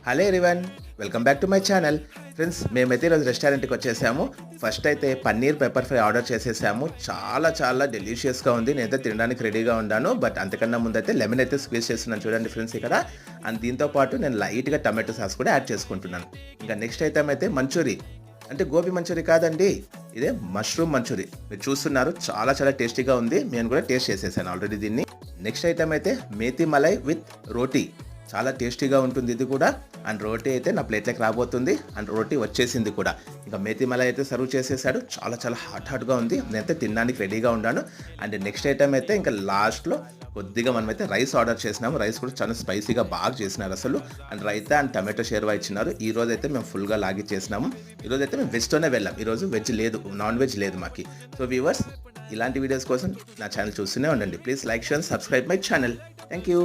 Hello everyone, welcome back to my channel. Friends, మేమైతే ఈరోజు రెస్టారెంట్కి వచ్చేసాము. ఫస్ట్ అయితే పన్నీర్ పెప్పర్ ఫ్రై ఆర్డర్ చేసేసాము. చాలా చాలా డెలిషియస్గా ఉంది. నేనైతే తినడానికి రెడీగా ఉన్నాను. బట్ అంతకన్నా ముందు అయితే లెమన్ అయితే స్క్వీజ్ చేస్తున్నాను చూడండి ఫ్రెండ్స్ ఇక్కడ. అండ్ దీంతో పాటు నేను లైట్గా టమాటో సాస్ కూడా యాడ్ చేసుకుంటున్నాను. ఇంకా నెక్స్ట్ ఐటమ్ అయితే మంచూరి. అంటే గోబీ మంచూరి కాదండి, ఇదే మష్రూమ్ మంచూరి. మీరు చూస్తున్నారు, చాలా చాలా టేస్టీగా ఉంది. నేను కూడా టేస్ట్ చేసేసాను ఆల్రెడీ దీన్ని. నెక్స్ట్ ఐటమ్ అయితే మేతి మలై విత్ రోటీ. చాలా టేస్టీగా ఉంటుంది ఇది కూడా. అండ్ రోటీ అయితే నా ప్లేట్లోకి రాబోతుంది. అండ్ రోటీ వచ్చేసింది కూడా. ఇంకా మేతి మలై అయితే సర్వ్ చేసేసాడు. చాలా చాలా హాట్గా ఉంది. నేనైతే తినడానికి రెడీగా ఉన్నాను. అండ్ నెక్స్ట్ ఐటమ్ అయితే ఇంకా లాస్ట్లో కొద్దిగా మనమైతే రైస్ ఆర్డర్ చేసినాము. రైస్ కూడా చాలా స్పైసీగా బాగా చేసినారు అసలు. And raita and tomato sherwa ఇచ్చినారు. ఈ రోజు అయితే మేము ఫుల్గా లాగి చేసినాము. ఈరోజు అయితే మేము వెజ్తోనే వెళ్ళాం. ఈరోజు వెజ్ లేదు, నాన్ వెజ్ లేదు మాకి. సో వ్యూవర్స్, ఇలాంటి వీడియోస్ కోసం నా ఛానల్ చూస్తూనే ఉండండి. Please like, share, subscribe my channel. Thank you.